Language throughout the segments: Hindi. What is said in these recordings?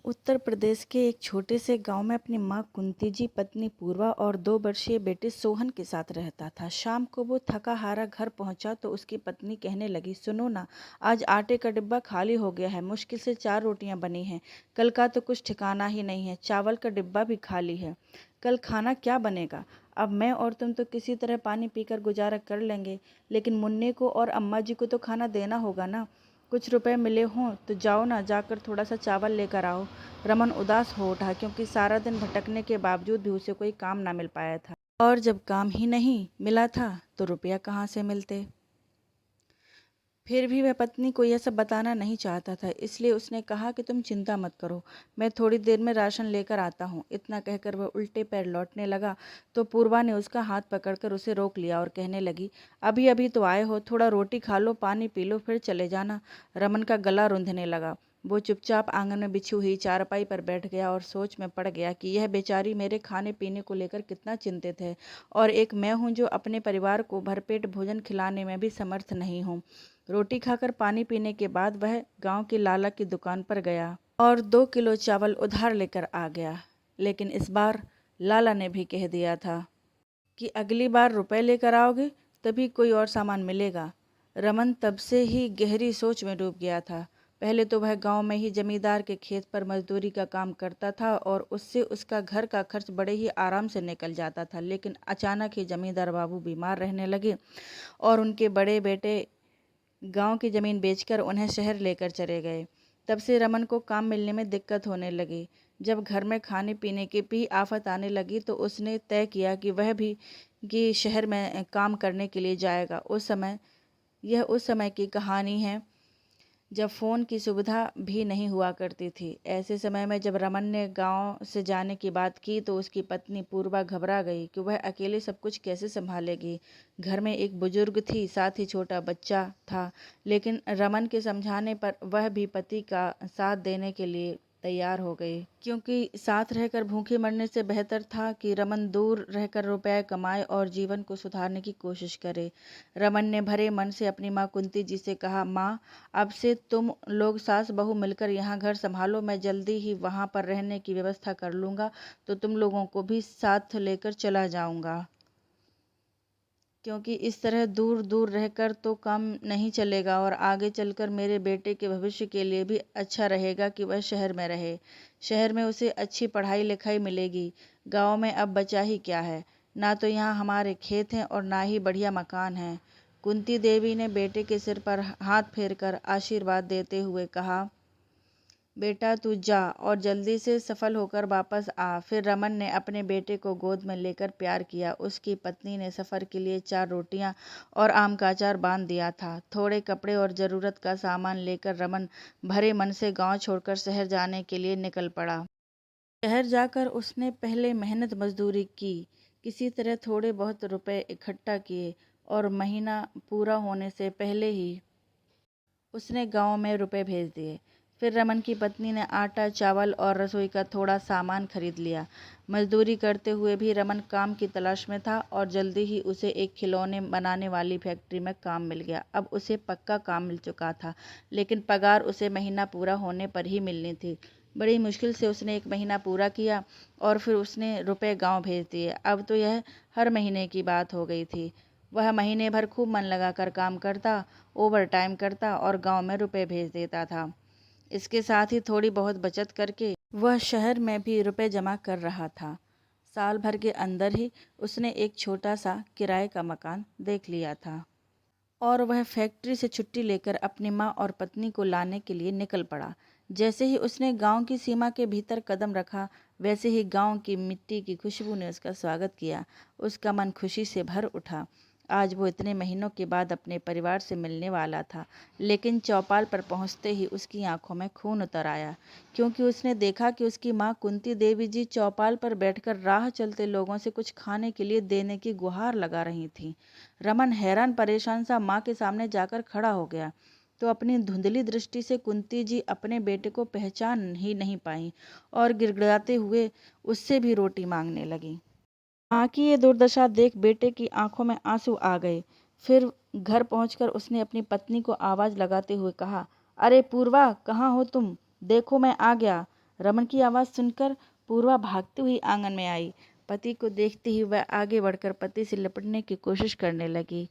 उत्तर प्रदेश के एक छोटे से गांव में अपनी मां कुंती जी, पत्नी पूर्वा और 2 वर्षीय बेटे सोहन के साथ रहता था। शाम को वो थका हारा घर पहुंचा तो उसकी पत्नी कहने लगी, सुनो ना, आज आटे का डिब्बा खाली हो गया है। मुश्किल से 4 रोटियां बनी हैं। कल का तो कुछ ठिकाना ही नहीं है। चावल का डिब्बा भी खाली है। कल खाना क्या बनेगा? अब मैं और तुम तो किसी तरह पानी पीकर गुजारा कर लेंगे, लेकिन मुन्ने को और अम्मा जी को तो खाना देना होगा ना। कुछ रुपए मिले हों तो जाओ ना, जाकर थोड़ा सा चावल लेकर आओ। रमन उदास हो उठा, क्योंकि सारा दिन भटकने के बावजूद भी उसे कोई काम ना मिल पाया था, और जब काम ही नहीं मिला था तो रुपया कहाँ से मिलते। फिर भी वह पत्नी को यह सब बताना नहीं चाहता था, इसलिए उसने कहा कि तुम चिंता मत करो, मैं थोड़ी देर में राशन लेकर आता हूँ। इतना कहकर वह उल्टे पैर लौटने लगा तो पूर्वा ने उसका हाथ पकड़कर उसे रोक लिया और कहने लगी, अभी अभी तो आए हो, थोड़ा रोटी खा लो, पानी पी लो, फिर चले जाना। रमन का गला रूंधने लगा। वो चुपचाप आंगन में बिछी हुई चारपाई पर बैठ गया और सोच में पड़ गया कि यह बेचारी मेरे खाने पीने को लेकर कितना चिंतित है, और एक मैं हूँ जो अपने परिवार को भरपेट भोजन खिलाने में भी समर्थ नहीं हूँ। रोटी खाकर पानी पीने के बाद वह गांव की लाला की दुकान पर गया और 2 किलो चावल उधार लेकर आ गया। लेकिन इस बार लाला ने भी कह दिया था कि अगली बार रुपए लेकर आओगे तभी कोई और सामान मिलेगा। रमन तब से ही गहरी सोच में डूब गया था। पहले तो वह गांव में ही जमींदार के खेत पर मजदूरी का काम करता था और उससे उसका घर का खर्च बड़े ही आराम से निकल जाता था। लेकिन अचानक ही जमींदार बाबू बीमार रहने लगे और उनके बड़े बेटे गांव की ज़मीन बेचकर उन्हें शहर लेकर चले गए। तब से रमन को काम मिलने में दिक्कत होने लगी। जब घर में खाने पीने की भी आफत आने लगी तो उसने तय किया कि वह भी शहर में काम करने के लिए जाएगा। यह उस समय की कहानी है जब फ़ोन की सुविधा भी नहीं हुआ करती थी। ऐसे समय में जब रमन ने गांव से जाने की बात की तो उसकी पत्नी पूर्वा घबरा गई कि वह अकेले सब कुछ कैसे संभालेगी। घर में एक बुजुर्ग थी, साथ ही छोटा बच्चा था, लेकिन रमन के समझाने पर वह भी पति का साथ देने के लिए तैयार हो गई, क्योंकि साथ रहकर भूखे मरने से बेहतर था कि रमन दूर रहकर रुपए कमाए और जीवन को सुधारने की कोशिश करे। रमन ने भरे मन से अपनी माँ कुंती जी से कहा, माँ, अब से तुम लोग सास बहू मिलकर यहाँ घर संभालो, मैं जल्दी ही वहाँ पर रहने की व्यवस्था कर लूँगा, तो तुम लोगों को भी साथ लेकर चला जाऊँगा, क्योंकि इस तरह दूर दूर रहकर तो काम नहीं चलेगा और आगे चलकर मेरे बेटे के भविष्य के लिए भी अच्छा रहेगा कि वह शहर में रहे। शहर में उसे अच्छी पढ़ाई लिखाई मिलेगी। गांव में अब बचा ही क्या है, ना तो यहाँ हमारे खेत हैं और ना ही बढ़िया मकान है। कुंती देवी ने बेटे के सिर पर हाथ फेरकर आशीर्वाद देते हुए कहा, बेटा तू जा और जल्दी से सफल होकर वापस आ। फिर रमन ने अपने बेटे को गोद में लेकर प्यार किया। उसकी पत्नी ने सफ़र के लिए 4 रोटियां और आम का अचार बांध दिया था। थोड़े कपड़े और ज़रूरत का सामान लेकर रमन भरे मन से गांव छोड़कर शहर जाने के लिए निकल पड़ा। शहर जाकर उसने पहले मेहनत मजदूरी की, किसी तरह थोड़े बहुत रुपए इकट्ठा किए और महीना पूरा होने से पहले ही उसने गांव में रुपए भेज दिए। फिर रमन की पत्नी ने आटा, चावल और रसोई का थोड़ा सामान खरीद लिया। मजदूरी करते हुए भी रमन काम की तलाश में था और जल्दी ही उसे एक खिलौने बनाने वाली फैक्ट्री में काम मिल गया। अब उसे पक्का काम मिल चुका था, लेकिन पगार उसे महीना पूरा होने पर ही मिलनी थी। बड़ी मुश्किल से उसने 1 महीना पूरा किया और फिर उसने रुपए गांव भेज दिए। अब तो यह हर महीने की बात हो गई थी। वह महीने भर खूब मन लगाकर काम करता, ओवर टाइम करता और गांव में रुपए भेज देता था। इसके साथ ही थोड़ी बहुत बचत करके वह शहर में भी रुपए जमा कर रहा था। साल भर के अंदर ही उसने एक छोटा सा किराए का मकान देख लिया था और वह फैक्ट्री से छुट्टी लेकर अपनी माँ और पत्नी को लाने के लिए निकल पड़ा। जैसे ही उसने गांव की सीमा के भीतर कदम रखा, वैसे ही गांव की मिट्टी की खुशबू ने उसका स्वागत किया। उसका मन खुशी से भर उठा। आज वो इतने महीनों के बाद अपने परिवार से मिलने वाला था, लेकिन चौपाल पर पहुंचते ही उसकी आंखों में खून उतर आया, क्योंकि उसने देखा कि उसकी माँ कुंती देवी जी चौपाल पर बैठकर राह चलते लोगों से कुछ खाने के लिए देने की गुहार लगा रही थीं। रमन हैरान परेशान सा माँ के सामने जाकर खड़ा हो गया तो अपनी धुंधली दृष्टि से कुंती जी अपने बेटे को पहचान ही नहीं पाई और गिड़गिड़ाते हुए उससे भी रोटी मांगने लगी। माँ की ये दुर्दशा देख बेटे की आंखों में आंसू आ गए। फिर घर पहुंचकर उसने अपनी पत्नी को आवाज लगाते हुए कहा, अरे पूर्वा, कहाँ हो तुम? देखो मैं आ गया। रमन की आवाज़ सुनकर पूर्वा भागती हुई आंगन में आई। पति को देखते ही वह आगे बढ़कर पति से लिपटने की कोशिश करने लगी,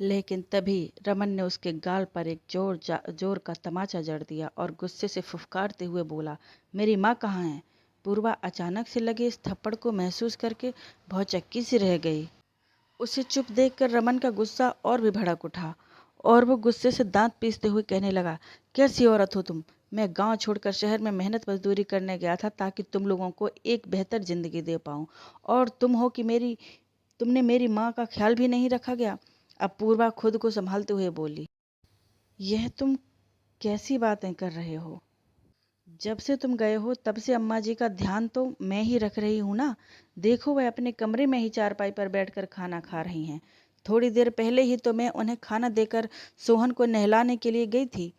लेकिन तभी रमन ने उसके गाल पर एक जोर का तमाचा जड़ दिया और गुस्से से फुफकारते हुए बोला, मेरी माँ कहाँ है? पूर्वा अचानक से लगे इस थप्पड़ को महसूस करके भौचक्की सी रह गई। उसे चुप देखकर रमन का गुस्सा और भी भड़क उठा और वो गुस्से से दांत पीसते हुए कहने लगा, कैसी औरत हो तुम? मैं गांव छोड़कर शहर में मेहनत मजदूरी करने गया था ताकि तुम लोगों को एक बेहतर जिंदगी दे पाऊं, और तुम हो कि तुमने मेरी माँ का ख्याल भी नहीं रखा गया। अब पूर्वा खुद को संभालते हुए बोली, यह तुम कैसी बातें कर रहे हो? जब से तुम गए हो तब से अम्मा जी का ध्यान तो मैं ही रख रही हूँ ना। देखो, वह अपने कमरे में ही चारपाई पर बैठकर खाना खा रही हैं। थोड़ी देर पहले ही तो मैं उन्हें खाना देकर सोहन को नहलाने के लिए गई थी।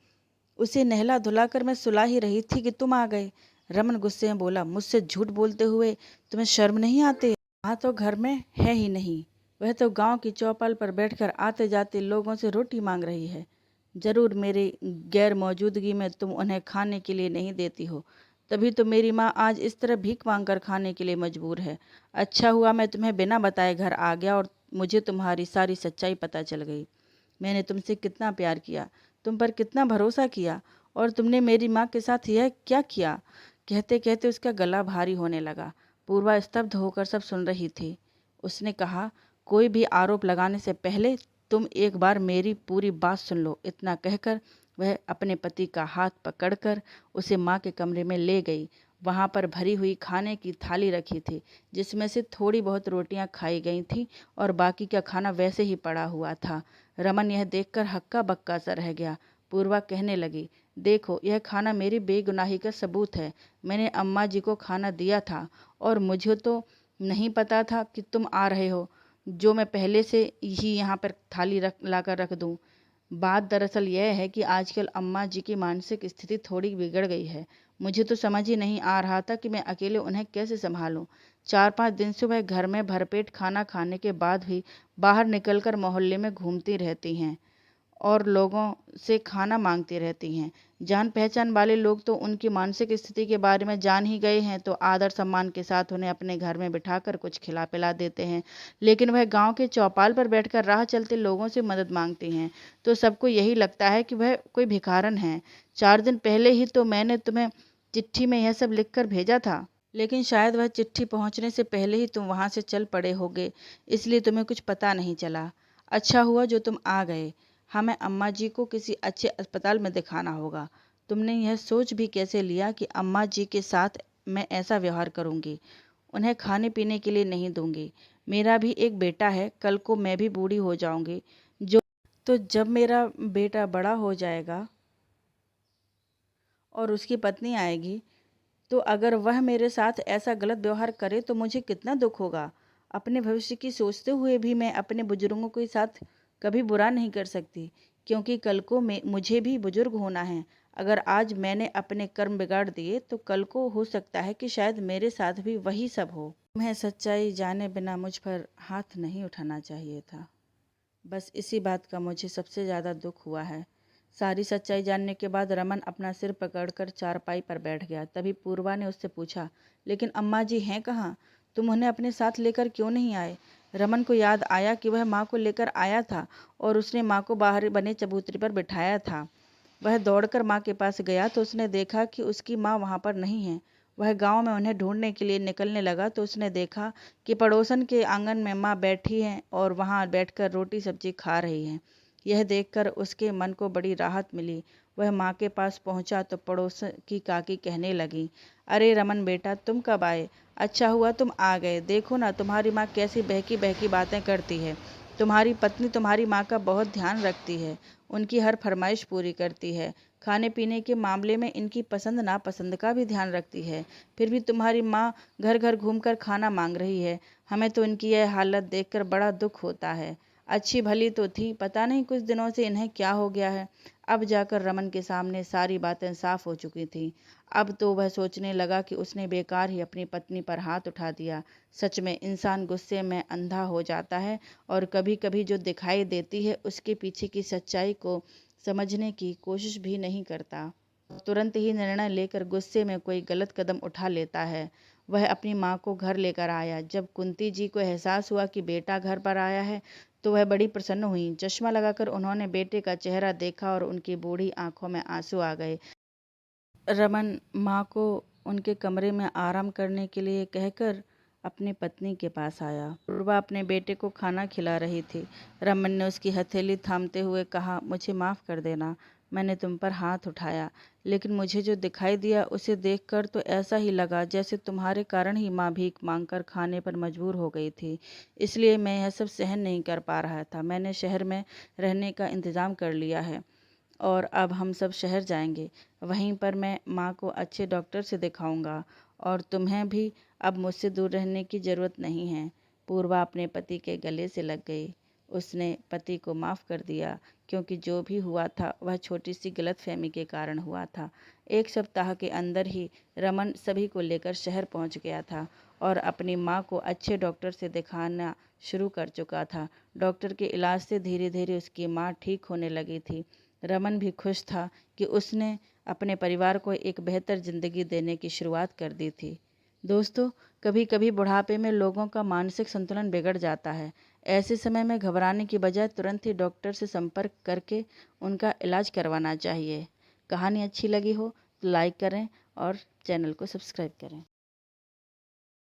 उसे नहला धुलाकर मैं सुला ही रही थी कि तुम आ गए। रमन गुस्से में बोला, मुझसे झूठ बोलते हुए तुम्हें शर्म नहीं आती? हाँ, तो घर में है ही नहीं। वह तो गांव की चौपाल पर बैठकर आते जाते लोगों से रोटी मांग रही है। जरूर मेरी गैर मौजूदगी में तुम उन्हें खाने के लिए नहीं देती हो, तभी तो मेरी माँ आज इस तरह भीख मांगकर खाने के लिए मजबूर है। अच्छा हुआ मैं तुम्हें बिना बताए घर आ गया और मुझे तुम्हारी सारी सच्चाई पता चल गई। मैंने तुमसे कितना प्यार किया, तुम पर कितना भरोसा किया, और तुमने मेरी माँ के साथ यह क्या किया? कहते कहते उसका गला भारी होने लगा। पूर्वा स्तब्ध होकर सब सुन रही थी। उसने कहा, कोई भी आरोप लगाने से पहले तुम एक बार मेरी पूरी बात सुन लो। इतना कहकर वह अपने पति का हाथ पकड़कर उसे माँ के कमरे में ले गई। वहाँ पर भरी हुई खाने की थाली रखी थी, जिसमें से थोड़ी बहुत रोटियां खाई गई थी और बाकी का खाना वैसे ही पड़ा हुआ था। रमन यह देखकर हक्का बक्का सा रह गया। पूर्वा कहने लगी, देखो, यह खाना मेरी बेगुनाही का सबूत है। मैंने अम्मा जी को खाना दिया था और मुझे तो नहीं पता था कि तुम आ रहे हो, जो मैं पहले से ही यहाँ पर थाली लाकर रख दूँ। बात दरअसल यह है कि आजकल अम्मा जी की मानसिक स्थिति थोड़ी बिगड़ गई है। मुझे तो समझ ही नहीं आ रहा था कि मैं अकेले उन्हें कैसे संभालूं। 4-5 दिन से वह घर में भरपेट खाना खाने के बाद भी बाहर निकलकर मोहल्ले में घूमती रहती हैं और लोगों से खाना मांगती रहती हैं। जान पहचान वाले लोग तो उनकी मानसिक स्थिति के बारे में जान ही गए हैं, तो आदर सम्मान के साथ उन्हें अपने घर में बिठाकर कुछ खिला पिला देते हैं। लेकिन वह गांव के चौपाल पर बैठकर राह चलते लोगों से मदद मांगती हैं, तो सबको यही लगता है कि वह कोई भिखारन है। 4 दिन पहले ही तो मैंने तुम्हें चिट्ठी में यह सब लिखकर भेजा था, लेकिन शायद वह चिट्ठी पहुंचने से पहले ही तुम वहां से चल पड़े होगे, इसलिए तुम्हें कुछ पता नहीं चला। अच्छा हुआ जो तुम आ गए। हमें अम्मा जी को किसी अच्छे अस्पताल में दिखाना होगा। तुमने यह सोच भी कैसे लिया कि अम्मा जी के साथ मैं ऐसा व्यवहार करूंगी, उन्हें खाने पीने के लिए नहीं दूंगी? मेरा भी एक बेटा है, कल को मैं भी बूढ़ी हो जाऊंगी। जो तो जब मेरा बेटा बड़ा हो जाएगा और उसकी पत्नी आएगी, तो अगर वह मेरे साथ ऐसा गलत व्यवहार करे तो मुझे कितना दुख होगा। अपने भविष्य की सोचते हुए भी मैं अपने बुजुर्गों के साथ कभी बुरा नहीं कर सकती, क्योंकि कल को मुझे भी बुजुर्ग होना है। अगर आज मैंने अपने कर्म बिगाड़ दिए तो कल को हो सकता है कि शायद मेरे साथ भी वही सब हो। तुम्हें सच्चाई जाने बिना मुझ पर हाथ नहीं उठाना चाहिए था। बस इसी बात का मुझे सबसे ज़्यादा दुख हुआ है। सारी सच्चाई जानने के बाद रमन अपना सिर पकड़कर चारपाई पर बैठ गया। तभी पूर्वा ने उससे पूछा, लेकिन अम्मा जी हैं कहाँ? तुम उन्हें अपने साथ लेकर क्यों नहीं आए? रमन को याद आया कि वह माँ को लेकर आया था और उसने माँ को बाहर बने चबूतरे पर बिठाया था। वह दौड़कर माँ के पास गया तो उसने देखा कि उसकी माँ वहाँ पर नहीं है। वह गांव में उन्हें ढूंढने के लिए निकलने लगा तो उसने देखा कि पड़ोसन के आंगन में माँ बैठी हैं और वहाँ बैठकर रोटी सब्जी खा रही हैं। यह देखकर उसके मन को बड़ी राहत मिली। वह माँ के पास पहुँचा तो पड़ोस की काकी कहने लगी, अरे रमन बेटा, तुम कब आए? अच्छा हुआ तुम आ गए। देखो ना, तुम्हारी माँ कैसी बहकी बहकी बातें करती है। तुम्हारी पत्नी तुम्हारी माँ का बहुत ध्यान रखती है, उनकी हर फरमाइश पूरी करती है। खाने पीने के मामले में इनकी पसंद नापसंद का भी ध्यान रखती है। फिर भी तुम्हारी माँ घर घर घूमकर खाना मांग रही है। हमें तो इनकी यह हालत देखकर बड़ा दुख होता है। अच्छी भली तो थी, पता नहीं कुछ दिनों से इन्हें क्या हो गया है। अब जाकर रमन के सामने सारी बातें साफ हो चुकी थीं। अब तो वह सोचने लगा कि उसने बेकार ही अपनी पत्नी पर हाथ उठा दिया। सच में इंसान गुस्से में अंधा हो जाता है और कभी कभी जो दिखाई देती है उसके पीछे की सच्चाई को समझने की कोशिश भी नहीं करता। तुरंत ही निर्णय लेकर गुस्से में कोई गलत कदम उठा लेता है। वह अपनी माँ को घर लेकर आया। जब कुंती जी को एहसास हुआ कि बेटा घर पर आया है तो वह बड़ी प्रसन्न हुई। चश्मा लगाकर उन्होंने बेटे का चेहरा देखा और उनकी बूढ़ी आंखों में आंसू आ गए। रमन माँ को उनके कमरे में आराम करने के लिए कहकर अपनी पत्नी के पास आया। पूर्वा अपने बेटे को खाना खिला रही थी। रमन ने उसकी हथेली थामते हुए कहा, मुझे माफ़ कर देना, मैंने तुम पर हाथ उठाया, लेकिन मुझे जो दिखाई दिया उसे देखकर तो ऐसा ही लगा जैसे तुम्हारे कारण ही माँ भीख मांगकर खाने पर मजबूर हो गई थी। इसलिए मैं यह सब सहन नहीं कर पा रहा था। मैंने शहर में रहने का इंतज़ाम कर लिया है और अब हम सब शहर जाएंगे। वहीं पर मैं माँ को अच्छे डॉक्टर से दिखाऊंगा और तुम्हें भी अब मुझसे दूर रहने की ज़रूरत नहीं है। पूर्वा अपने पति के गले से लग गई। उसने पति को माफ़ कर दिया क्योंकि जो भी हुआ था वह छोटी सी गलतफहमी के कारण हुआ था। एक सप्ताह के अंदर ही रमन सभी को लेकर शहर पहुंच गया था और अपनी माँ को अच्छे डॉक्टर से दिखाना शुरू कर चुका था। डॉक्टर के इलाज से धीरे धीरे उसकी माँ ठीक होने लगी थी। रमन भी खुश था कि उसने अपने परिवार को एक बेहतर ज़िंदगी देने की शुरुआत कर दी थी। दोस्तों, कभी कभी बुढ़ापे में लोगों का मानसिक संतुलन बिगड़ जाता है। ऐसे समय में घबराने की बजाय तुरंत ही डॉक्टर से संपर्क करके उनका इलाज करवाना चाहिए। कहानी अच्छी लगी हो तो लाइक करें और चैनल को सब्सक्राइब करें।